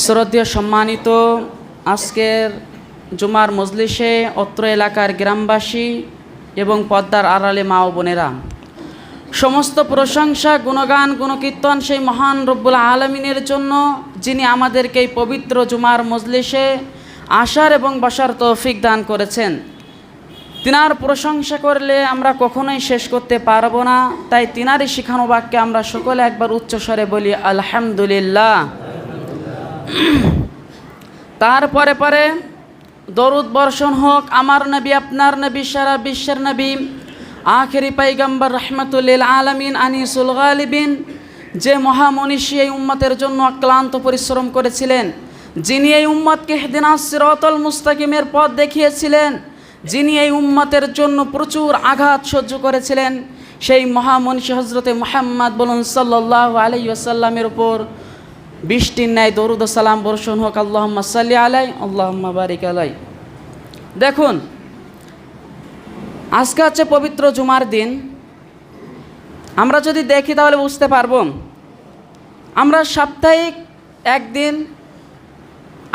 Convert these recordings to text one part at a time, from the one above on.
শ্রদ্ধেয় সম্মানিত আজকের জুমার মজলিসে অত্র এলাকার গ্রামবাসী এবং পদ্মার আড়ালে মা ও বোনেরা, সমস্ত প্রশংসা গুণগান গুণকীর্তন সেই মহান রব্বুল আলমিনের জন্য, যিনি আমাদেরকে এই পবিত্র জুমার মজলিসে আসার এবং বসার তৌফিক দান করেছেন। তিনার প্রশংসা করলে আমরা কখনোই শেষ করতে পারবো না, তাই তিনারই শিখানো বাক্যে আমরা সকলে একবার উচ্চস্বরে বলি আলহামদুলিল্লাহ। তারপরে পরে দরুদ বর্ষণ হোক আমার নবী, আপনার নবী, সারা বিশ্বের নবী, আখেরি পয়গম্বর রহমতুল্লিল আলমিন আনিসুল গালিবিন, যে মহামনীষী এই উম্মতের জন্য অক্লান্ত পরিশ্রম করেছিলেন, যিনি এই উম্মতকে ইহদিনাস সিরাতাল মুস্তাকিমের পথ দেখিয়েছিলেন, যিনি এই উম্মতের জন্য প্রচুর আঘাত সহ্য করেছিলেন, সেই মহামনীষী হজরতে মুহাম্মদ বলুন সাল্লাল্লাহু আলাইহি ওয়াসাল্লামের উপর বৃষ্টির ন্যায় দরুদ ও সালাম বর্ষণ হোক। আল্লাহুম্মা সাল্লি আলাই, আল্লাহুম্মা বারিক আলাই। দেখুন, আজকে হচ্ছে পবিত্র জুমার দিন। আমরা যদি দেখি তাহলে বুঝতে পারবো, আমরা সাপ্তাহিক একদিন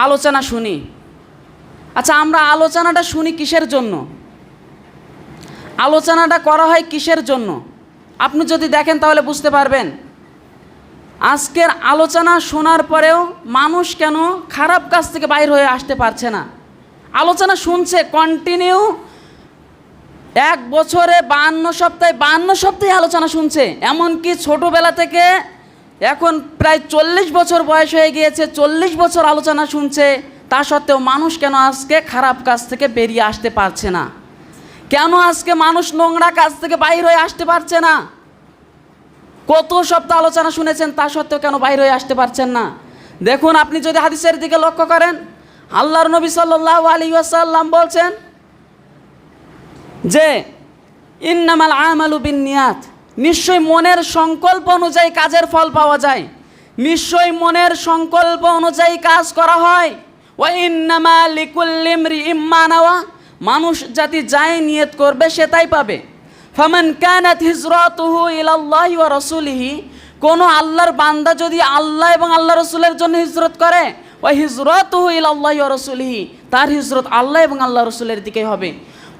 আলোচনা শুনি। আচ্ছা, আমরা আলোচনাটা শুনি কিসের জন্য? আলোচনাটা করা হয় কিসের জন্য? আপনি যদি দেখেন তাহলে বুঝতে পারবেন। আজকের আলোচনা শোনার পরেও মানুষ কেন খারাপ কাজ থেকে বাইর হয়ে আসতে পারছে না? আলোচনা শুনছে কন্টিনিউ, এক বছরে 52 সপ্তাহে আলোচনা শুনছে। এমনকি ছোটোবেলা থেকে এখন প্রায় 40 বছর বয়স হয়ে গিয়েছে, 40 বছর আলোচনা শুনছে। তা সত্ত্বেও মানুষ কেন আজকে খারাপ কাজ থেকে বেরিয়ে আসতে পারছে না? কেন আজকে মানুষ নোংরা কাজ থেকে বাইর হয়ে আসতে পারছে না? কত সপ্তাহ আলোচনা শুনেছেন, তা সত্ত্বেও কেন বাইর হয়ে আসতে পারছেন না? দেখুন, আপনি যদি হাদিসের দিকে লক্ষ্য করেন, আল্লাহর নবী সাল্লাল্লাহু আলাইহি ওয়াসাল্লাম বলছেন যে ইন্নামাল আমালু বিন্নিয়াত, নিশ্চয়ই মনের সংকল্প অনুযায়ী কাজের ফল পাওয়া যায়। নিশ্চয়ই মনের সংকল্প অনুযায়ী কাজ করা হয়। ওয়া ইন্নামা লিকুল্লি ইমরিইম মা নাওয়া, মানুষ জাতি যাই নিয়ত করবে সে তাই পাবে। ফামান কানাত হিজরাতুহু ইলাল্লাহি ওয়া রাসূলিহি, কোন আল্লাহর বান্দা যদি আল্লাহ এবং আল্লাহ রাসূলের জন্য হিজরত করে, ওয়া হিজরাতুহু ইলাল্লাহি ওয়া রাসূলিহি, তার হিজরত আল্লাহ এবং আল্লাহ রাসূলের দিকেই হবে।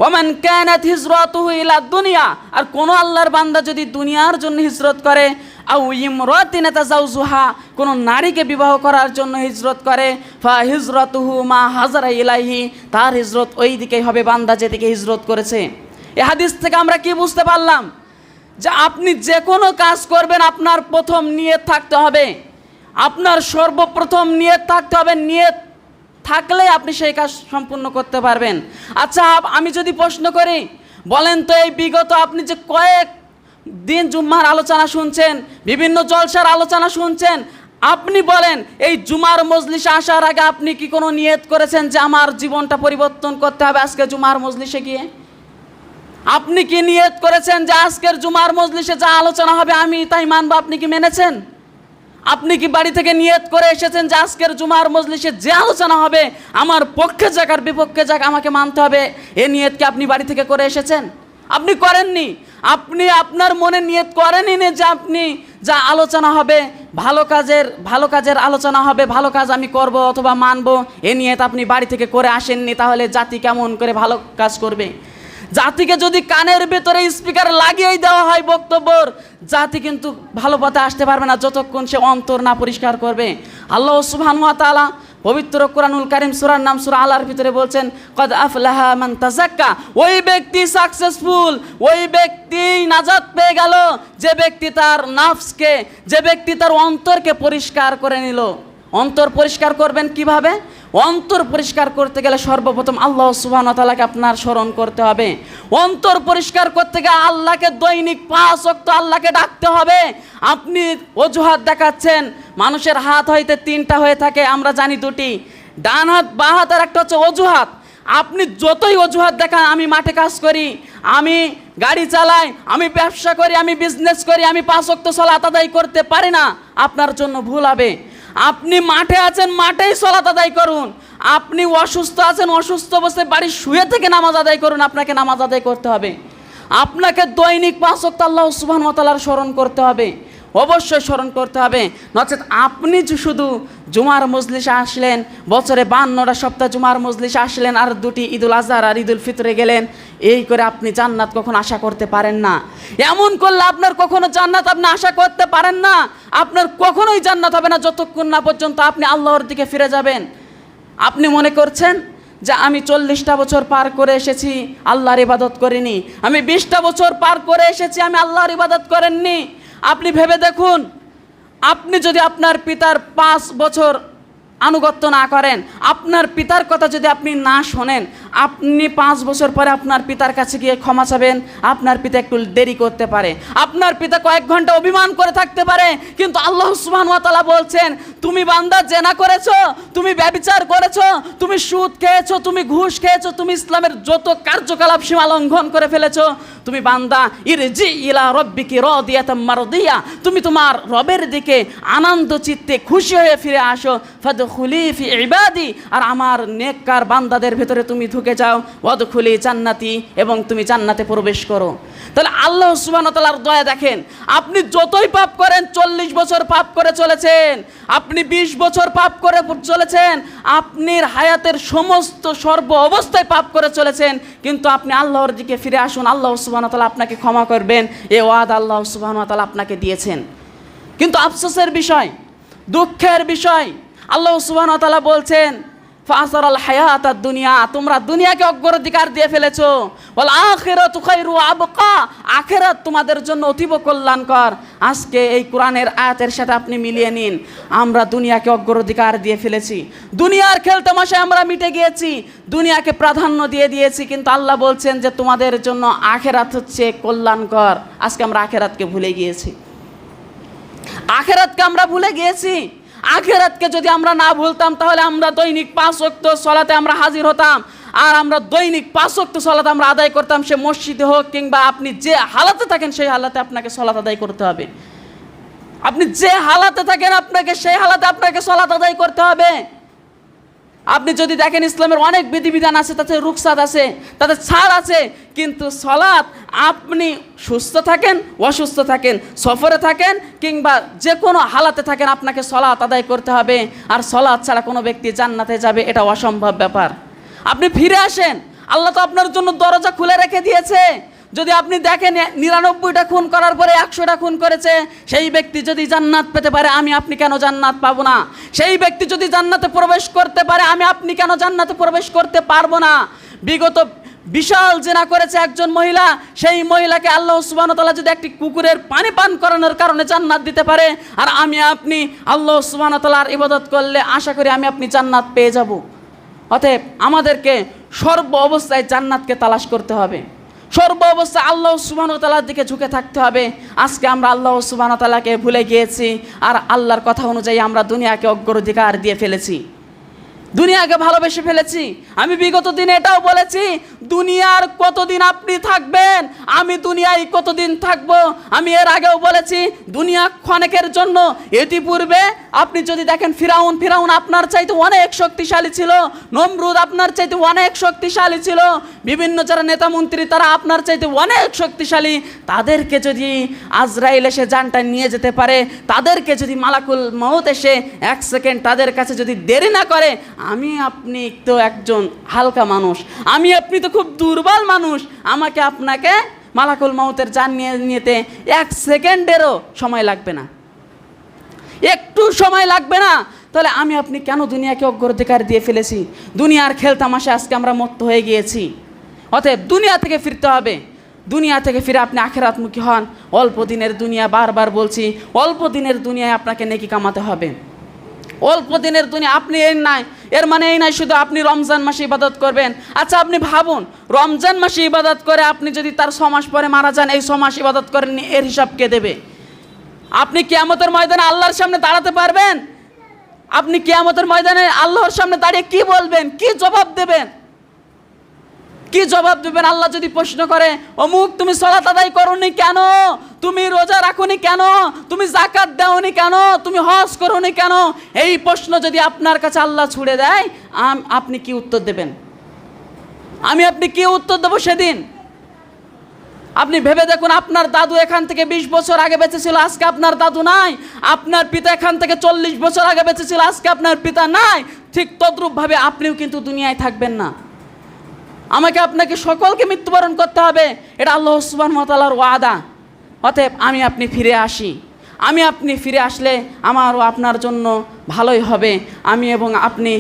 ওয়ামান কানাত হিজরাতুহু ইলা দুনিয়া, আর কোন আল্লাহর বান্দা যদি দুনিয়ার জন্য হিজরত করে, আও ইমরাতিন তাজাউজুহা, কোন নারীকে বিবাহ করার জন্য হিজরত করে, ফা হিজরাতুহু মা হাজারা ইলাইহি, তার হিজরত ওই দিকেই হবে, বান্দা যেদিকে হিজরত করেছে। এই হাদিস থেকে আমরা কি বুঝতে পারলাম? যে আপনি যে কোনো কাজ করবেন আপনার প্রথম নিয়ত থাকতে হবে, আপনার সর্বপ্রথম নিয়ত থাকতে হবে। নিয়ত থাকলে আপনি সেই কাজ সম্পূর্ণ করতে পারবেন। আচ্ছা, আমি যদি প্রশ্ন করি, বলেন তো এই বিগত আপনি যে কয়েক দিন জুম্মার আলোচনা শুনছেন, বিভিন্ন জলসার আলোচনা শুনছেন, আপনি বলেন এই জুমার মজলিসে আসার আগে আপনি কি কোনো নিয়ত করেছেন যে আমার জীবনটা পরিবর্তন করতে হবে আজকে জুমার মজলিসে গিয়ে? আপনি কি নিয়ত করেছেন যে আজকের জুমার মজলিসে যা আলোচনা হবে আমি তাই মানব? আপনি কি মেনেছেন? আপনি কি বাড়ি থেকে নিয়ত করে এসেছেন যে আজকের জুমার মজলিসে যে আলোচনা হবে আমার পক্ষে যাক আর বিপক্ষে যাক আমাকে মানতে হবে? এ নিয়ত কি আপনি বাড়ি থেকে করে এসেছেন? আপনি করেননি। আপনি আপনার মনে নিয়ত করেনই না যে আপনি যা আলোচনা হবে ভালো কাজের আলোচনা হবে, ভালো কাজ আমি করব অথবা মানব, এ নিয়ত আপনি বাড়ি থেকে করে আসেননি। তাহলে জাতি কেমন করে ভালো কাজ করবে? জাতিকে যদি কানের ভেতরে স্পিকার লাগিয়েই দেওয়া হয় বক্তব্যর, জাতি কিন্তু ভালো পথে আসতে পারবে না যতক্ষণ সে অন্তর না পরিষ্কার করবে। আল্লাহ সুবহানাহু ওয়া তাআলা পবিত্র কোরআনুল কারীম সূরার নাম সূরা আলার ভিতরে বলছেন, কদ আফলাহা মান তাযাক্কা, ওই ব্যক্তি সাকসেসফুল, ওই ব্যক্তি নাজাত পেয়ে গেল যে ব্যক্তি তার নফসকে, যে ব্যক্তি তার অন্তরকে পরিষ্কার করে নিল। অন্তর পরিষ্কার করবেন কিভাবে? অন্তর পরিষ্কার করতে গেলে সর্বপ্রথম আল্লাহ সুবহানাহু ওয়া তাআলাকে আপনার স্মরণ করতে হবে। অন্তর পরিষ্কার করতে গেলে আল্লাহকে দৈনিক 5 ওয়াক্ত আল্লাহকে ডাকতে হবে। আপনি অজুহাত দেখাচ্ছেন, মানুষের হাত হইতে 3টা হয়ে থাকে, আমরা জানি 2টি, ডান হাত বাঁ হাত, আর একটা হচ্ছে অজুহাত। আপনি যতই অজুহাত দেখান, আমি মাঠে কাজ করি, আমি গাড়ি চালাই, আমি ব্যবসা করি, আমি বিজনেস করি, আমি 5 ওয়াক্ত সালাত আদায় করতে পারি না, আপনার জন্য ভুল হবে। আপনি মাঠে আছেন, মাঠেই সালাত আদায় করুন। আপনি অসুস্থ আছেন, অসুস্থ অবস্থায় বাড়ি শুয়ে থেকে নামাজ আদায় করুন, আপনাকে নামাজ আদায় করতে হবে। আপনাকে দৈনিক 5 ওয়াক্ত আল্লাহ সুবহানাহু ওয়া তাআলার স্মরণ করতে হবে। অবশ্যই স্মরণ করতে হবে। নচেত আপনি যে শুধু জুমার মজলিসে আসলেন, বছরে 52টা সপ্তাহ জুমার মজলিসে আসলেন, আর 2টি ঈদুল আজহার আর ঈদুল ফিতরে গেলেন, এই করে আপনি জান্নাত কখনো আশা করতে পারেন না। এমন করলে আপনার কখনো জান্নাত আপনি আশা করতে পারেন না। আপনার কখনোই জান্নাত হবে না যতক্ষণ না পর্যন্ত আপনি আল্লাহর দিকে ফিরে যাবেন। আপনি মনে করছেন যে আমি 40টা বছর পার করে এসেছি, আল্লাহর ইবাদত করিনি, আমি 20টা বছর পার করে এসেছি, আমি আল্লাহর ইবাদত করেননি। আপনি ভেবে দেখুন, আপনি যদি আপনার পিতার 5 বছর আনুগত্য না করেন, আপনার পিতার কথা যদি আপনি না শোনেন, আপনি 5 বছর পরে আপনার পিতার কাছে গিয়ে ক্ষমা চাবেন, আপনার পিতা একটু দেরি করতে পারে, আপনার পিতা কয়েক ঘন্টা অভিমান করে থাকতে পারে, কিন্তু আল্লাহ সুবহানাহু ওয়া তাআলা বলছেন, তুমি বান্দা জেনা করেছো, তুমি ব্যভিচার করেছো, তুমি সুদ খেয়েছো, তুমি ঘুষ খেয়েছো, তুমি ইসলামের যত কার্যকলাপ সীমা লঙ্ঘন করে ফেলেছো, তুমি বান্দা ইরজি ইলা রাব্বিকি রাদিয়াতাম মারদিয়া, তুমি তোমার রবের দিকে আনন্দ চিত্তে খুশি হয়ে ফিরে আসো, ফাদখুলি ফি ইবাদি, আর আমার নেককার বান্দাদের ভেতরে তুমি ঢুকে যাও, ওয়াদখুলি জান্নাতি, এবং তুমি জান্নাতে প্রবেশ করো। তাহলে আল্লাহ সুবহানাহু ওয়া তাআলার দয়া দেখেন, আপনি যতই পাপ করেন, 40 বছর পাপ করে চলেছেন, আপনি 20 বছর পাপ করে চলেছেন, আপনার হায়াতের সমস্ত সর্ব অবস্থায় পাপ করে চলেছেন, কিন্তু আপনি আল্লাহর দিকে ফিরে আসুন, আল্লাহ সুবহানাহু ওয়া তাআলা আপনাকে ক্ষমা করবেন, এ ওয়াদা আল্লাহ সুবহানাহু ওয়া তাআলা আপনাকে দিয়েছেন। কিন্তু আফসোসের বিষয়, দুঃখের বিষয়, আল্লাহ সুবহানাহু ওয়া তাআলা বলছেন, ফাসারাল হায়াতাদ দুনিয়া, তোমরা দুনিয়াকে অগ্রাধিকার দিয়ে ফেলেছো, ওয়াল আখিরাতু খায়রু আবকা, আখিরাত তোমাদের জন্য অতীব কল্যাণকর। আজকে এই কোরআনের আয়াতের সাথে আপনি মিলিয়ে নিন, আমরা দুনিয়াকে অগ্রাধিকার দিয়ে ফেলেছি, দুনিয়ার খেলতামাশায় আমরা মিটে গিয়েছি, দুনিয়াকে প্রাধান্য দিয়ে দিয়েছি, কিন্তু আল্লাহ বলছেন যে তোমাদের জন্য আখিরাত হচ্ছে কল্যাণকর। আজকে আমরা আখিরাতকে ভুলে গিয়েছি, আখিরাতকে আমরা ভুলে গিয়েছি। আখিরাতকে যদি আমরা না ভুলতাম, তাহলে আমরা দৈনিক 5 ওয়াক্ত সালাতে আমরা হাজির হতাম, আর আমরা দৈনিক 5 ওয়াক্ত সালাত আমরা আদায় করতাম, সে মসজিদে হোক কিংবা আপনি যে হালাতে থাকেন সেই হালাতে আপনাকে সালাত আদায় করতে হবে। আপনি যে হালাতে থাকেন আপনাকে সেই হালাতে আপনাকে সালাত আদায় করতে হবে। আপনি যদি দেখেন ইসলামের অনেক বিধিবিধান আছে, তাতে রুখসাত আছে, তাতে ছাড় আছে, কিন্তু সালাত আপনি সুস্থ থাকেন, অসুস্থ থাকেন, সফরে থাকেন কিংবা যে কোনো হালাতে থাকেন, আপনাকে সালাত আদায় করতে হবে। আর সালাত ছাড়া কোনো ব্যক্তি জান্নাতে যাবে এটা অসম্ভব ব্যাপার। আপনি ফিরে আসেন, আল্লাহ তো আপনার জন্য দরজা খুলে রেখে দিয়েছে। যদি আপনি দেখেন 99টা খুন করার পরে 100টা খুন করেছে, সেই ব্যক্তি যদি জান্নাত পেতে পারে, আমি আপনি কেন জান্নাত পাবো না? সেই ব্যক্তি যদি জান্নাতে প্রবেশ করতে পারে, আমি আপনি কেন জান্নাতে প্রবেশ করতে পারবো না? বিগত বিশাল জিনা করেছে একজন মহিলা, সেই মহিলাকে আল্লাহ সুবহানাহু ওয়া তাআলা যদি একটি কুকুরের পানি পান করানোর কারণে জান্নাত দিতে পারে, আর আমি আপনি আল্লাহ সুবহানাহু ওয়া তাআলার ইবাদত করলে আশা করি আমি আপনি জান্নাত পেয়ে যাব। অতএব আমাদেরকে সর্ব অবস্থায় জান্নাতকে তালাশ করতে হবে, সর্ব অবস্থায় আল্লাহ সুবহানাহু ওয়া তাআলার দিকে ঝুঁকে থাকতে হবে। আজকে আমরা আল্লাহ সুবহানাহু ওয়া তাআলাকে ভুলে গিয়েছি, আর আল্লাহর কথা অনুযায়ী আমরা দুনিয়াকে অগ্রাধিকার দিয়ে ফেলেছি, দুনিয়াকে ভালোবেসে ফেলেছি। আমি বিগত দিনে এটাও বলেছি, দুনিয়ার কতদিন আপনি থাকবেন, আমি দুনিয়ায় কতদিন থাকব। আমি এর আগেও বলেছি, দুনিয়া ক্ষণেকের জন্য। ইতিপূর্বে আপনি যদি দেখেন ফিরাউন আপনার চাইতে অনেক শক্তিশালী ছিল, নমরুদ আপনার চাইতে অনেক শক্তিশালী ছিল, বিভিন্ন যারা নেতা মন্ত্রী তারা আপনার চাইতে অনেক শক্তিশালী। তাদেরকে যদি আজরাইল এসে জানটা নিয়ে যেতে পারে, তাদেরকে যদি মালাকুল মউত এসে 1 সেকেন্ড তাদের কাছে যদি দেরি না করে, আমি আপনি তো একজন হালকা মানুষ, আমি আপনি তো খুব দুর্বল মানুষ, আমাকে আপনাকে মালাকুল মউতের জান নিতে 1 সেকেন্ডেরও সময় লাগবে না, একটু সময় লাগবে না। তাহলে আমি আপনি কেন দুনিয়াকে অগ্রাধিকার দিয়ে ফেলেছি? দুনিয়ার খেলতামাশা আজকে আমরা মত্ত হয়ে গিয়েছি। অতএব দুনিয়া থেকে ফিরতে হবে, দুনিয়া থেকে ফিরে আপনি আখিরাতমুখী হন। অল্প দিনের দুনিয়া, বারবার বলছি, অল্প দিনের দুনিয়ায় আপনাকে নেকি কামাতে হবে। অল্প দিনের দুনিয়া, আপনি এর মানে এই নাই শুধু আপনি রমজান মাসে ইবাদত করবেন। আচ্ছা আপনি ভাবুন, রমজান মাসে ইবাদত করে আপনি যদি তার 6 মাস পরে মারা যান, এই 6 মাস ইবাদত করেননি, এর হিসাব কে দেবে? আপনি কিয়ামতের ময়দানে আল্লাহর সামনে দাঁড়াতে পারবেন? আপনি কিয়ামতের ময়দানে আল্লাহর সামনে দাঁড়িয়ে কি বলবেন, কি জবাব দেবেন? কি জবাব দেবেন? আল্লাহ যদি প্রশ্ন করে, অমুক তুমি সালাত আদায় করোনি কেন, তুমি রোজা রাখোনি কেন, তুমি যাকাত দাওনি কেন, তুমি হজ করোনি কেন, এই প্রশ্ন যদি আপনার কাছে আল্লাহ ছুড়ে দেয়, আপনি কি উত্তর দেবেন? আমি আপনি কি উত্তর দেবো সেদিন? আপনি ভেবে দেখুন, আপনার দাদু এখান থেকে 20 বছর আগে বেঁচে ছিল, আজকে আপনার দাদু নাই। আপনার পিতা এখান থেকে 40 বছর আগে বেঁচে ছিল, আজকে আপনার পিতা নাই। ঠিক তদ্রূপভাবে আপনিও কিন্তু দুনিয়ায় থাকবেন না। আমাকে আপনাকে সকলকে মৃত্যুবরণ করতে হবে, এটা আল্লাহ সুবহানাহু ওয়া তাআলার ওয়াদা। অতএব আমি আপনি ফিরে আসি। আমি আপনি ফিরে আসলে আমারও আপনার জন্য ভালোই হবে। আমি এবং আপনি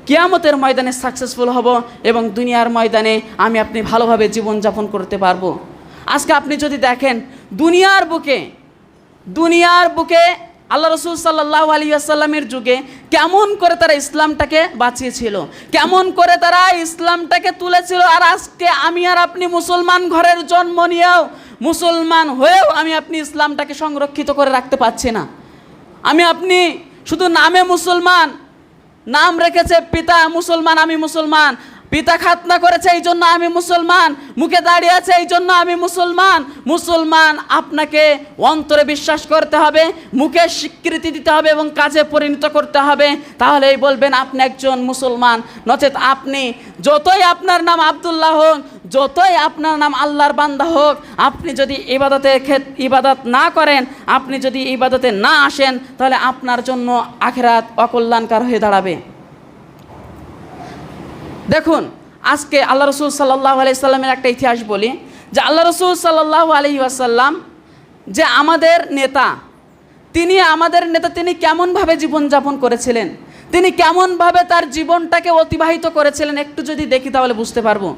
কিয়ামতের ময়দানে সাকসেসফুল হব এবং দুনিয়ার ময়দানে আমি আপনি ভালোভাবে জীবনযাপন করতে পারবো। আজকে আপনি যদি দেখেন দুনিয়ার বুকে আল্লাহ রসুল সাল্লাল্লাহু আলাইহি ওয়াসাল্লামের যুগে কেমন করে তারা ইসলামটাকে বাঁচিয়েছিল, কেমন করে তারা ইসলামটাকে তুলেছিল। আর আজকে আমি আর আপনি মুসলমান ঘরের জন্ম নিয়েও, মুসলমান হয়েও আমি আপনি ইসলামটাকে সংরক্ষিত করে রাখতে পারছি না। আমি আপনি শুধু নামে মুসলমান, নাম রেখেছে পিতা মুসলমান, আমি মুসলমান, পিতা খাতনা করেছে এই জন্য আমি মুসলমান, মুখে দাঁড়িয়ে আছে এই জন্য আমি মুসলমান। মুসলমান আপনাকে অন্তরে বিশ্বাস করতে হবে, মুখে স্বীকৃতি দিতে হবে এবং কাজে পরিণত করতে হবে, তাহলেই বলবেন আপনি একজন মুসলমান। নচেত আপনি যতই আপনার নাম আব্দুল্লাহ হোক, যতই আপনার নাম আল্লাহর বান্দা হোক, আপনি যদি ইবাদত না করেন, আপনি যদি ইবাদতে না আসেন, তাহলে আপনার জন্য আখিরাত অকল্যাণকর হয়ে দাঁড়াবে। দেখুন, আজকে আল্লাহ রসুল সাল্লাল্লাহু আলাইহি ওয়াসাল্লামের একটা ইতিহাস বলি, যে আল্লাহ রসুল সাল্লাল্লাহু আলাইহি ওয়াসাল্লাম যে আমাদের নেতা, তিনি কেমনভাবে জীবনযাপন করেছিলেন, তিনি কেমনভাবে তার জীবনটাকে অতিবাহিত করেছিলেন, একটু যদি দেখি তাহলে বুঝতে পারবো।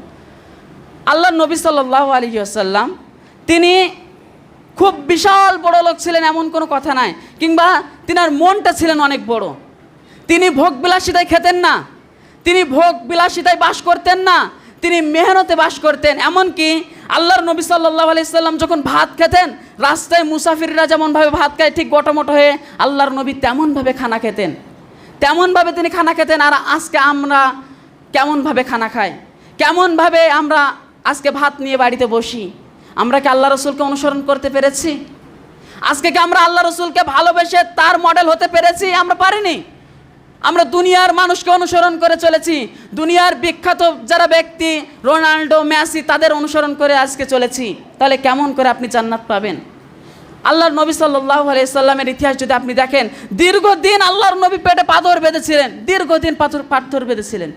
আল্লাহ নবী সাল্লাল্লাহু আলাইহি ওয়াসাল্লাম তিনি খুব বিশাল বড় লোক ছিলেন এমন কোনো কথা নাই, কিংবা তিনার মনটা ছিলেন অনেক বড়। তিনি ভোগ বিলাসিতায় খেতেন না, তিনি ভোগ বিলাসিতায় বাস করতেন না, তিনি মেহনতে বাস করতেন। এমনকি আল্লাহর নবী সাল্লাল্লাহু আলাইহি ওয়াসাল্লাম যখন ভাত খেতেন, রাস্তায় মুসাফিররা যেমনভাবে ভাত খায় ঠিক গটমটো হয়ে আল্লাহর নবী তেমনভাবে খানা খেতেন, তেমনভাবে তিনি খানা খেতেন। আর আজকে আমরা কেমনভাবে খানা খাই, কেমনভাবে আমরা আজকে ভাত নিয়ে বাড়িতে বসি। আমরা কি আল্লাহ রসুলকে অনুসরণ করতে পেরেছি? আজকে কি আমরা আল্লাহ রসুলকে ভালোবেসে তার মডেল হতে পেরেছি? আমরা পারিনি। আমরা দুনিয়ার মানুষকে অনুসরণ করে চলেছি, দুনিয়ার বিখ্যাত যারা ব্যক্তি রোনাল্ডো, মেসি, তাদের অনুসরণ করে আজকে চলেছি। তাহলে কেমন করে আপনি জান্নাত পাবেন? আল্লাহর নবী সাল্লাল্লাহু আলাইহি ওয়াসাল্লামের ইতিহাস যদি আপনি দেখেন, দীর্ঘদিন আল্লাহর নবী পেটে পাথর বেঁধেছিলেন, দীর্ঘদিন পাথর বেঁধেছিলেন।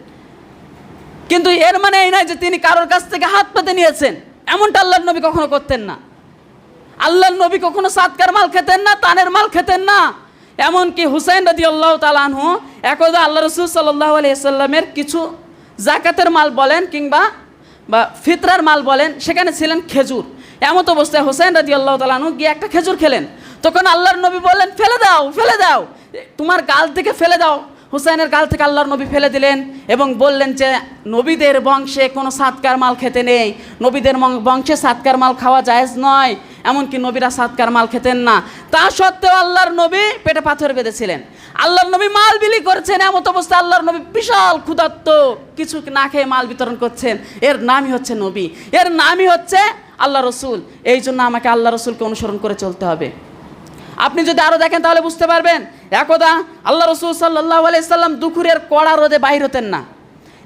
কিন্তু এর মানে এই নয় যে তিনি কারোর কাছ থেকে হাত পেতে নিয়েছেন, এমনটা আল্লাহর নবী কখনো করতেন না। আল্লাহর নবী কখনো সাদকার মাল খেতেন না, তানের মাল খেতেন না। এমনকি হুসাইন রাদিয়াল্লাহু তাআলা আনহু একদা আল্লাহ রাসূল সাল্লাল্লাহু আলাইহি ওয়াসাল্লামের কিছু যাকাতের মাল বলেন কিংবা ফিতরার মাল বলেন, সেখানে ছিলেন খেজুর। এমত অবস্থায় হুসাইন রাদিয়াল্লাহু তাআলা আনহু গিয়ে একটা খেজুর খেলেন। তখন আল্লাহর নবী বললেন, ফেলে দাও, তোমার গাল থেকে ফেলে দাও। হুসাইনের গাল থেকে আল্লাহর নবী ফেলে দিলেন এবং বললেন যে নবীদের বংশে কোনো সাদকার মাল খেতে নেই, নবীদের বংশে সাদকার মাল খাওয়া জায়েজ নয়, এমনকি নবীরা সাদকার মাল খেতেন না। তা সত্ত্বেও আল্লাহর নবী পেটে পাথর বেঁধেছিলেন, আল্লাহর নবী মাল বিলি করছেন। এমত অবস্থায় আল্লাহর নবী বিশাল ক্ষুধার্ত, কিছু না খেয়ে মাল বিতরণ করছেন। এর নামই হচ্ছে নবী, এর নামই হচ্ছে আল্লাহ রসুল। এই জন্য আমাকে আল্লাহ রসুলকে অনুসরণ করে চলতে হবে। আপনি যদি আরও দেখেন তাহলে বুঝতে পারবেন, একদা আল্লাহ রসুল সাল্লাল্লাহু আলাইহি ওয়াসাল্লাম দুপুরের কড়া রোদে বাইর হতেন না।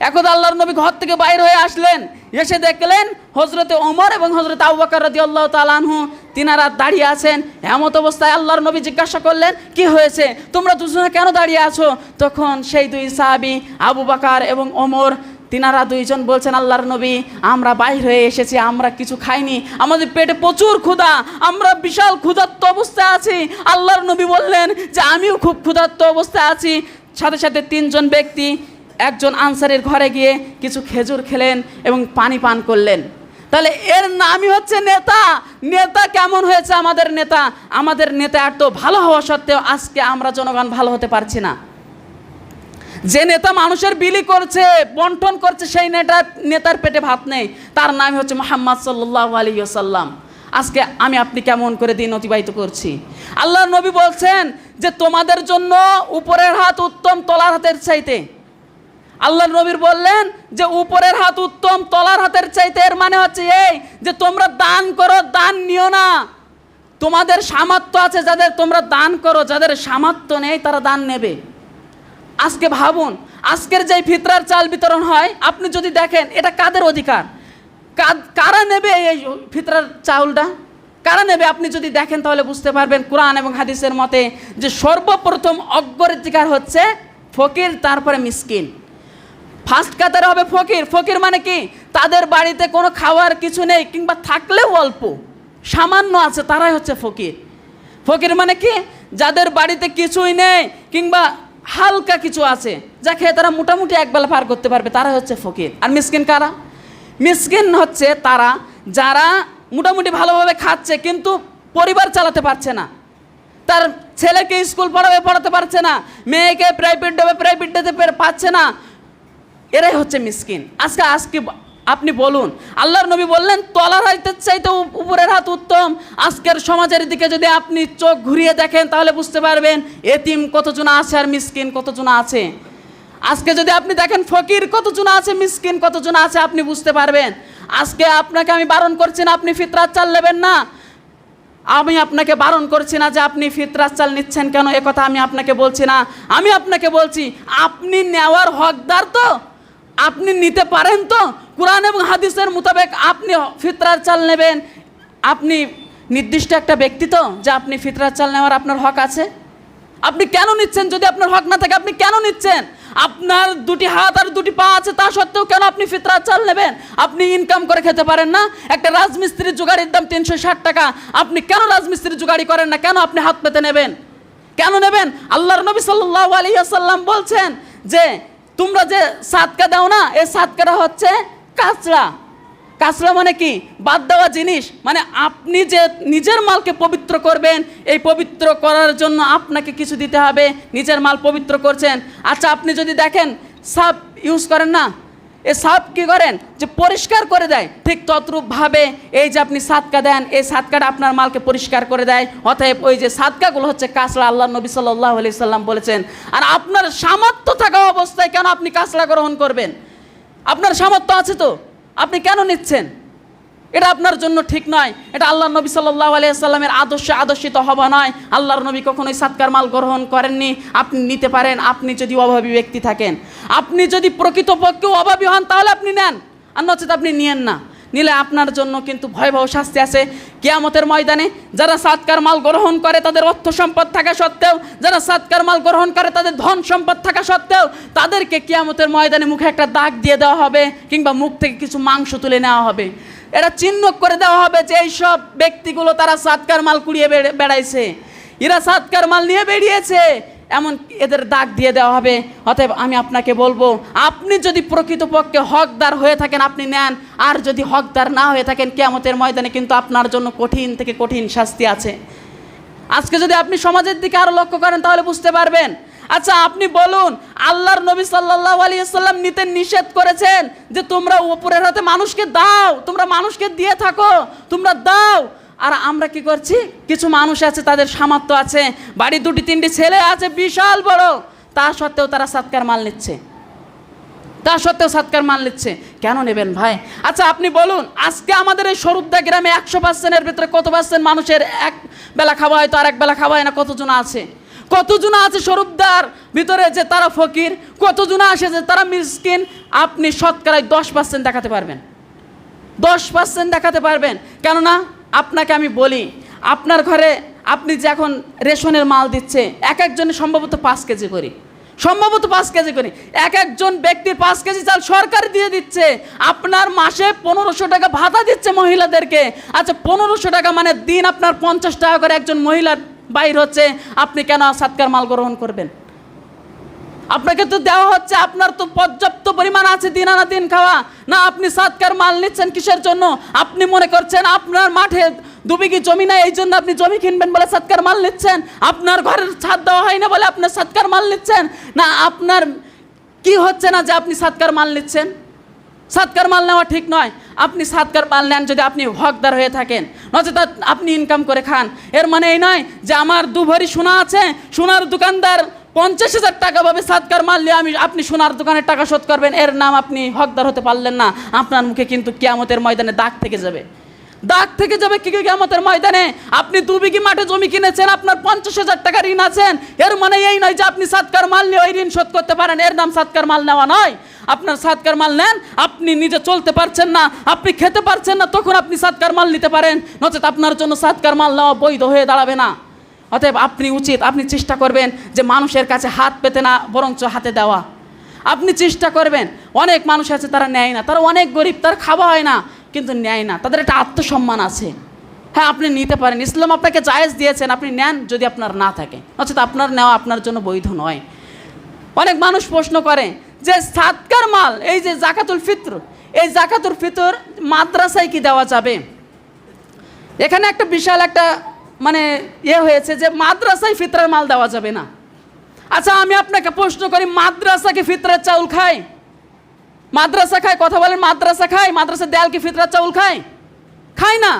একদা আল্লাহর নবী ঘর থেকে বাইর হয়ে আসলেন, এসে দেখলেন হযরতে ওমর এবং হযরতে আবু বকর রাদিয়াল্লাহু তাআলা আনহু তিনারা দাঁড়িয়ে আছেন। এমত অবস্থায় আল্লাহর নবী জিজ্ঞাসা করলেন, কি হয়েছে, তোমরা দুজনে কেন দাঁড়িয়ে আছো? তখন সেই দুই সাহাবী আবু বকর এবং ওমর তিনারা দুইজন বলছেন, আল্লাহর নবী, আমরা বাইর হয়ে এসেছি, আমরা কিছু খাইনি, আমাদের পেটে প্রচুর ক্ষুধা, আমরা বিশাল ক্ষুধার্ত অবস্থায় আছি। আল্লাহর নবী বললেন যে আমিও খুব ক্ষুধার্ত অবস্থায় আছি। সাথে সাথে তিনজন ব্যক্তি একজন আনসারের ঘরে গিয়ে কিছু খেজুর খেলেন এবং পানি পান করলেন। তাহলে এর নামই হচ্ছে নেতা। নেতা কেমন হয়েছে আমাদের নেতা? আমাদের নেতা এত ভালো হওয়া সত্ত্বেও আজকে আমরা জনগণ ভালো হতে পারছি না। যে নেতা মানুষের বিলি করছে, বন্টন করছে, সেই নেতার পেটে ভাত নেই, তার নাম হচ্ছে মুহাম্মদ সাল্লাল্লাহু আলাইহি ওয়াসাল্লাম। আজকে আমি আপনি কেমন করে দিন অতিবাহিত করছি? আল্লাহর নবী বলছেন যে তোমাদের জন্য উপরের হাত উত্তম তলার হাতের চাইতে। আল্লাহর নবীর বললেন যে উপরের হাত উত্তম তলার হাতের চাইতে। এর মানে হচ্ছে এই যে তোমরা দান করো, দান নিও না। তোমাদের সামর্থ্য আছে যাদের, তোমরা দান করো, যাদের সামর্থ্য নেই তারা দান নেবে। আজকে ভাবুন, আজকের যে ফিতরার চাল বিতরণ হয়, আপনি যদি দেখেন এটা কাদের অধিকার? কারা নেবে এই ফিতরার চাউলটা? কারা নেবে? আপনি যদি দেখেন তাহলে বুঝতে পারবেন কোরআন এবং হাদিসের মতে যে সর্বপ্রথম অগ্রাধিকার হচ্ছে ফকির, তারপরে মিসকিন। ফার্স্ট কাতারে হবে ফকির। ফকির মানে কি? তাদের বাড়িতে কোনো খাওয়ার কিছু নেই, কিংবা থাকলেও অল্প সামান্য আছে, তারাই হচ্ছে ফকির। ফকির মানে কি? যাদের বাড়িতে কিছুই নেই কিংবা হালকা কিছু আছে, যা খেয়ে তারা মোটামুটি একবেলা পার করতে পারবে, তারা হচ্ছে ফকির। আর মিসকিন কারা? মিসকিন হচ্ছে তারা যারা মোটামুটি ভালোভাবে খাচ্ছে কিন্তু পরিবার চালাতে পারছে না, তার ছেলেকে স্কুল পড়াতে পারছে না, মেয়েকে প্রাইভেট দিতে পারছে না, এরাই হচ্ছে মিসকিন। আজকে আপনি বলুন, আল্লাহর নবী বললেন তলার হাতের চাইতে উপরের হাত উত্তম। আজকের সমাজের দিকে যদি আপনি চোখ ঘুরিয়ে দেখেন তাহলে বুঝতে পারবেন এতিম কতজন আছে আর মিসকিন কতজন আছে। আজকে যদি আপনি দেখেন ফকির কতজন আছে, মিসকিন কতজন আছে, আপনি বুঝতে পারবেন। আজকে আপনাকে আমি বারণ করছি না আপনি ফিতরার চাল নেবেন না, আমি আপনাকে বারণ করছি না যে আপনি ফিতরার চাল নিচ্ছেন কেন, একথা আমি আপনাকে বলছি না। আমি আপনাকে বলছি আপনি নেওয়ার হকদার তো, আপনি নিতে পারেন তো। কোরআন এবং হাদিসের মোতাবেক আপনি ফিতরার চাল নেবেন, আপনি নির্দিষ্ট একটা ব্যক্তি তো যে আপনি ফিতরার চাল নেওয়ার আপনার হক আছে। আপনি কেন নিচ্ছেন? যদি আপনার হক না থাকে আপনি কেন নিচ্ছেন? আপনার দুটি হাত আর দুটি পা আছে, তা সত্ত্বেও কেন আপনি ফিতরার চাল নেবেন? আপনি ইনকাম করে খেতে পারেন না? একটা রাজমিস্ত্রির জোগাড়ির দাম 360 টাকা, আপনি কেন রাজমিস্ত্রির জোগাড়ি করেন না? কেন আপনি হাত পেতে নেবেন? কেন নেবেন? আল্লাহর নবী সাল্লাল্লাহু আলাইহি ওয়াসাল্লাম বলছেন যে তোমরা যে সাদকা দাও না, এই সাদকাটা হচ্ছে কাঁচরা। কাঁচরা মানে কি? বাদ দেওয়া জিনিস। মানে আপনি যে নিজের মালকে পবিত্র করবেন, এই পবিত্র করার জন্য আপনাকে কিছু দিতে হবে, নিজের মাল পবিত্র করছেন। আচ্ছা, আপনি যদি দেখেন সাপ ইউজ করেন না, এই সাপ কী করেন? যে পরিষ্কার করে দেয়। ঠিক তদ্রূপভাবে এই যে আপনি সাদকা দেন, এই সাদকাটা আপনার মালকে পরিষ্কার করে দেয়। অতএব ওই যে সাদকাগুলো হচ্ছে কাঁচরা, আল্লাহ নবী সাল্লাল্লাহু আলাইহি সাল্লাম বলেছেন। আর আপনার সামর্থ্য থাকা অবস্থায় কেন আপনি কাঁচরা গ্রহণ করবেন? আপনার সামর্থ্য আছে তো, আপনি কেন নিচ্ছেন? এটা আপনার জন্য ঠিক নয়। এটা আল্লাহর নবী সাল্লাল্লাহু আলাইহি সাল্লামের আদর্শিত হওয়া নয়। আল্লাহর নবী কখনোই সাদকার মাল গ্রহণ করেননি। আপনি নিতে পারেন আপনি যদি অভাবী ব্যক্তি থাকেন। আপনি যদি প্রকৃতপক্ষে অভাবী হন তাহলে আপনি নেন, আর নচেত আপনি নিয়েন না। নিলে আপনার জন্য কিন্তু ভয়াবহ শাস্তি আছে কিয়ামতের ময়দানে। যারা সাদকার মাল গ্রহণ করে তাদের অর্থ সম্পদ থাকা সত্ত্বেও, যারা সাদকার মাল গ্রহণ করে তাদের ধন সম্পদ থাকা সত্ত্বেও, তাদেরকে কিয়ামতের ময়দানে মুখে একটা দাগ দিয়ে দেওয়া হবে, কিংবা মুখ থেকে কিছু মাংস তুলে নেওয়া হবে। এটা চিহ্ন করে দেওয়া হবে যে এই সব ব্যক্তিগুলো তারা সাদকার মাল কুড়িয়ে বেড়াইছে, এরা সাদকার মাল নিয়ে বেরিয়েছে, এমন এদের দাগ দিয়ে দেওয়া হবে। অতএব আমি আপনাকে বলবো, আপনি যদি প্রকৃতপক্ষে হকদার হয়ে থাকেন আপনি নেন, আর যদি হকদার না হয়ে থাকেন কিয়ামতের ময়দানে কিন্তু আপনার জন্য কঠিন থেকে কঠিন শাস্তি আছে। আজকে যদি আপনি সমাজের দিকে আরো লক্ষ্য করেন তাহলে বুঝতে পারবেন। আচ্ছা, আপনি বলুন, আল্লাহর নবী সাল্লাল্লাহু আলাইহি ওয়াসাল্লাম নিতে নিষেধ করেছেন যে তোমরা উপরের হাতে মানুষকে দাও, তোমরা মানুষকে দিয়ে থাকো, তোমরা দাও। আর আমরা কি করছি? কিছু মানুষ আছে তাদের সামর্থ্য আছে, বাড়ি 2-3টি ছেলে আছে বিশাল বড়, তা সত্ত্বেও তারা সাদকার মাল নিচ্ছে, তা সত্ত্বেও সাদকার মাল নিচ্ছে। কেন নেবেন ভাই? আচ্ছা, আপনি বলুন, আজকে আমাদের এই স্বরূপদা গ্রামে 100%-এর ভিতরে কত পার্সেন্ট মানুষের এক বেলা খাওয়া হয় তো আর এক বেলা খাওয়া হয় না? কতজন আছে? কতজন আছে স্বরূপদার ভিতরে যে তারা ফকির? কতজন আসে যে তারা মিসকিন? আপনি শতকরায় 10% দেখাতে পারবেন, 10% দেখাতে পারবেন। কেননা আপনাকে আমি বলি, আপনার ঘরে আপনি যে এখন রেশনের মাল দিচ্ছে, এক একজনে সম্ভবত 5 কেজি করে, সম্ভবত 5 কেজি করে এক একজন ব্যক্তির 5 কেজি চাল সরকার দিয়ে দিচ্ছে। আপনার মাসে 1500 টাকা ভাতা দিচ্ছে মহিলাদেরকে। আচ্ছা, 1500 টাকা মানে দিন আপনার 50 টাকা করে একজন মহিলার বাইর হচ্ছে, আপনি কেন সাদকার মাল গ্রহণ করবেন? আপনাকে তো দেওয়া হচ্ছে, আপনার তো পর্যাপ্ত পরিমাণ আছে দিন আনা দিন খাওয়া, না আপনি সাদকার মাল নিচ্ছেন কিসের জন্য? আপনি মনে করছেন আপনার মাঠে 2 বিঘি জমি নাই, এই জন্য আপনি জমি কিনবেন বলে সাদকার মাল নিচ্ছেন? আপনার ঘরের ছাদ দেওয়া হয় না বলে আপনার সাদকার মাল নিচ্ছেন? না আপনার কি হচ্ছে না যে আপনি সাদকার মাল নিচ্ছেন? সাদকার মাল নেওয়া ঠিক নয়। আপনি সাদকার মাল নেন যদি আপনি হকদার হয়ে থাকেন, নচেত আপনি ইনকাম করে খান। এর মানে এই নয় যে আমার 2 ভরি সোনা আছে, সোনার দোকানদার 50,000 টাকা পাবে, সাদকার মাল নিয়ে আপনি সোনার দোকানের টাকা শোধ করবেন, এর নাম আপনি হকদার হতে পারলেন না। আপনার মুখে কিন্তু কিয়ামতের ময়দানে দাগ থেকে যাবে, দাগ থেকে যাবে কি কিয়ামতের ময়দানে। আপনি 2 বিঘি মাঠে জমি কিনেছেন, আপনার 50,000 টাকা ঋণ আছেন, এর মানে এই নয় যে আপনি সাদকার মাল নিয়ে ওই ঋণ শোধ করতে পারেন, এর নাম সাদকার মাল নেওয়া নয়। আপনার সাদকার মাল নেন, আপনি নিজে চলতে পারছেন না, আপনি খেতে পারছেন না, তখন আপনি সাদকার মাল নিতে পারেন, নচেত আপনার জন্য সাদকার মাল নেওয়া বৈধ হয়ে দাঁড়াবে না। অতএব আপনি চেষ্টা করবেন যে মানুষের কাছে হাত পেতে না, বরঞ্চ হাতে দেওয়া। আপনি চেষ্টা করবেন, অনেক মানুষ আছে তারা নেয় না, তারা অনেক গরিব, তার খাওয়া হয় না, কিন্তু নেয় না, তাদের একটা আত্মসম্মান আছে। হ্যাঁ, আপনি নিতে পারেন, ইসলাম আপনাকে জায়েজ দিয়েছেন, আপনি নেন যদি আপনার না থাকে, অর্থাৎ আপনার নেওয়া আপনার জন্য বৈধ নয়। অনেক মানুষ প্রশ্ন করে যে সাদকার মাল, এই যে জাকাতুল ফিতর, এই জাকাতুল ফিতর মাদ্রাসায় কি দেওয়া যাবে? এখানে একটা বিশাল একটা মানে হয়েছে যে মাদ্রাসায় ফিতরের মাল দেওয়া যাবে না। আচ্ছা, আমি আপনাকে প্রশ্ন করি, মাদ্রাসা কি ফিতরের চাউল খায়? মাদ্রাসা খায়? কথা বলেন, মাদ্রাসা খায়? মাদ্রাসার দেয়াল কি ফিতরের চাউল খায়? খায় না।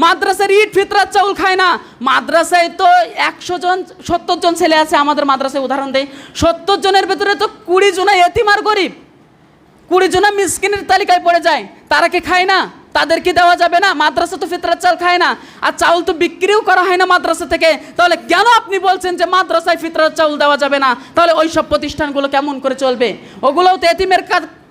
মাদ্রাসার ইট ফিতরার চাউল খায় না। মাদ্রাসায় তো 100 জন 70 জন ছেলে আছে আমাদের মাদ্রাসায়, উদাহরণ দেই, 70 জনের ভেতরে তো 20 জনা এতিম আর গরিব, 20 জনা মিসকিনের তালিকায় পড়ে যায়, তারা কি খায় না? তাদের কি দেওয়া যাবে না? মাদ্রাসা তো ফিতরার চাল খায় না, আর চাউল তো বিক্রিও করা হয় না মাদ্রাসা থেকে, তাহলে কেন আপনি বলছেন যে মাদ্রাসায় ফিতরার চাউল দেওয়া যাবে না? তাহলে ওই সব প্রতিষ্ঠানগুলো কেমন করে চলবে? ওগুলোও তো এতিমের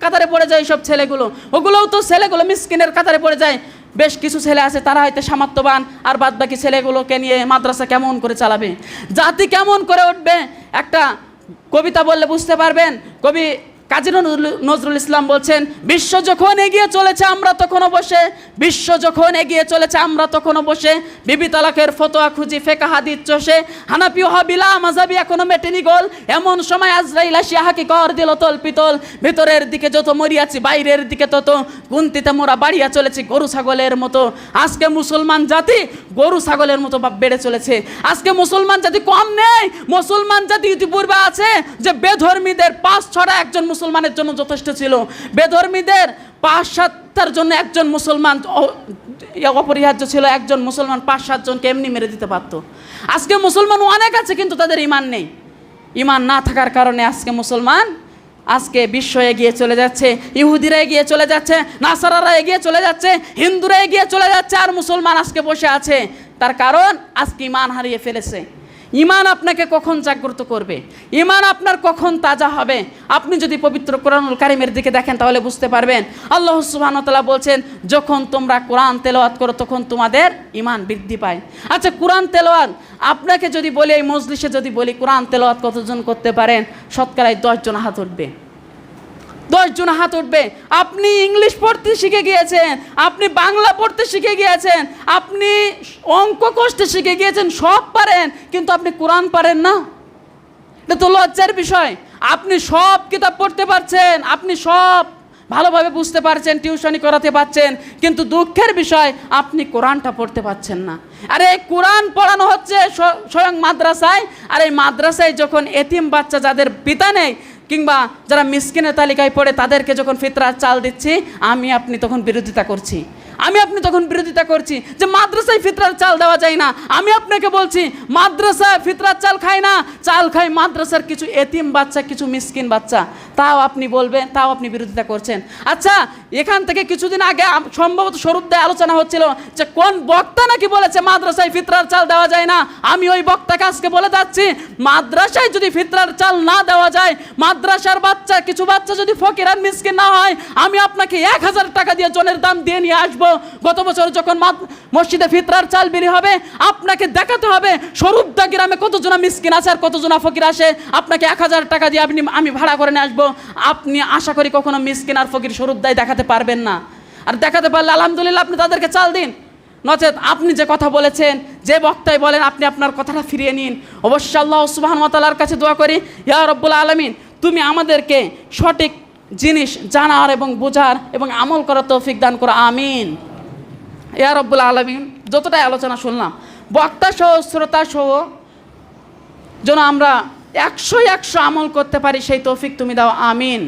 কাতারে পড়ে যায়, সব ছেলেগুলো, ওগুলোও তো ছেলেগুলো মিসকিনের কাতারে পড়ে যায়। বেশ কিছু ছেলে আছে তারা হয়তো সামর্থ্যবান, আর বাদ বাকি ছেলেগুলোকে নিয়ে মাদ্রাসা কেমন করে চালাবে? জাতি কেমন করে উঠবে? একটা কবিতা বললে বুঝতে পারবেন। কবি কাজী নজরুল ইসলাম বলছেন, বিশ্ব যখন এগিয়ে চলেছে আমরা তখনও বসে, বিশ্ব যখন এগিয়ে চলেছে আমরা তখনও বসে, বিবি তালাকের ফতোয়া খুঁজি ফেকা হাদিস চষে, হানাফি ওয়াহাবিলা মাযহাবি এখনো মেটেনি গোল, এমন সময় আজরাইল আসিয়া হাকি কর দিল তল পিতল, ভিতরের দিকে যত মরিয়াছি বাইরের দিকে তত, গুনতিতে মোরা বাড়িয়া চলেছি গরু ছাগলের মতো। আজকে মুসলমান জাতি গরু ছাগলের মতো বেড়ে চলেছে। আজকে মুসলমান জাতি কম নেই, মুসলমান জাতি ইতিপূর্বে আছে যে বেধর্মীদের 5-6টা একজন মুসলমানের জন্য যথেষ্ট ছিল, বেধর্মীদের 5-7টার জন্য একজন মুসলমান অপরিহার্য ছিল, একজন মুসলমান 5-7 জনকে এমনি মেরে দিতে পারত। আজকে মুসলমান অনেক আছে কিন্তু তাদের ঈমান নেই। ঈমান না থাকার কারণে আজকে মুসলমান আজকে বিশ্ব এগিয়ে চলে যাচ্ছে, ইহুদিরা এগিয়ে চলে যাচ্ছে, নাসারারা এগিয়ে চলে যাচ্ছে, হিন্দুরা এগিয়ে চলে যাচ্ছে, আর মুসলমান আজকে বসে আছে। তার কারণ আজকে ঈমান হারিয়ে ফেলেছে। ঈমান আপনাকে কখন জাগ্রত করবে? ঈমান আপনার কখন তাজা হবে? আপনি যদি পবিত্র কোরআনুল কারীমের দিকে দেখেন তাহলে বুঝতে পারবেন। আল্লাহ সুবহানাহু ওয়া তাআলা বলছেন, যখন তোমরা কোরআন তেলাওয়াত করো তখন তোমাদের ঈমান বৃদ্ধি পায়। আচ্ছা, কোরআন তেলাওয়াত আপনাকে যদি বলি, এই মজলিসে যদি বলি কোরআন তেলাওয়াত কতজন করতে পারেন, শতকরা 10 জন হাত উঠবে, 10 জন হাত উঠবে। আপনি ইংলিশ পড়তে শিখে গিয়েছেন, আপনি বাংলা পড়তে শিখে গিয়েছেন, আপনি অঙ্ক কষতে শিখে গিয়েছেন, সব পারেন, কিন্তু আপনি কোরআন পারেন না। এটা তো লজ্জার বিষয়। আপনি সব কিতাব পড়তে পারছেন, আপনি সব ভালোভাবে বুঝতে পারছেন, টিউশনি করাতে পারছেন, কিন্তু দুঃখের বিষয় আপনি কোরআনটা পড়তে পারছেন না। আর এই কোরআন পড়ানো হচ্ছে স্বয়ং মাদ্রাসায়, আর এই মাদ্রাসায় যখন এতিম বাচ্চা যাদের পিতা নেই কিংবা যারা মিসকিনের তালিকায় পড়ে তাদেরকে যখন ফিতরার চাল দিচ্ছি, আমি আপনি তখন বিরোধিতা করছি, যে মাদ্রাসায় ফিতরার চাল দেওয়া যায় না। আমি আপনাকে বলছি মাদ্রাসায় ফিতরার চাল খায় না, চাল খায় মাদ্রাসার কিছু এতিম বাচ্চা, কিছু মিসকিন বাচ্চা, তাও আপনি বলবেন, তাও আপনি বিরোধিতা করছেন। আচ্ছা, এখান থেকে কিছুদিন আগে সম্ভবত স্বরূপদায় আলোচনা হচ্ছিল যে কোন বক্তা নাকি বলেছে মাদ্রাসায় ফিতরার চাল দেওয়া যায় না। আমি ওই বক্তাকে আজকে বলে যাচ্ছি, মাদ্রাসায় যদি ফিতরার চাল না দেওয়া যায়, মাদ্রাসার বাচ্চা কিছু বাচ্চা যদি ফকির আর মিসকিন না হয়, আমি আপনাকে 1000 টাকা দিয়ে জনের দাম দিয়ে নিয়ে আসবো। গত বছর যখন মসজিদে ফিতরার চাল বেরিয়ে হবে, আপনাকে দেখাতে হবে স্বরূপদা গ্রামে কতজনা মিসকিন আছে আর কতজনা ফকির আসে, আপনাকে 1000 টাকা দিয়ে আমি ভাড়া করে নিয়ে আসবো। আপনি আশা করি কখনো মিসকিন আর ফকির স্বরূপদায় দেখাতে পারবেন না। আর দেখাতে পারলে আলহামদুলিল্লাহ, আপনি তাদেরকে চাল দিন। নচেত আপনি যে কথা বলেছেন, যে বক্তাই বলেন, আপনি আপনার কথাটা ফিরিয়ে নিন। অবশ্যই আল্লাহ সুবহানাহু ওয়া তাআলার কাছে দোয়া করি, ইয়া রাব্বুল আলামিন, তুমি আমাদেরকে সঠিক জিনিস জানার এবং বোঝার এবং আমল করার তৌফিক দান করো, আমিন। ইয়া রাব্বুল আলামিন, যতটাই আলোচনা শুনলাম, বক্তা সহ শ্রোতা সহ যেন আমরা 100 আমল করতে পারি, সেই তৌফিক তুমি দাও, আমিন।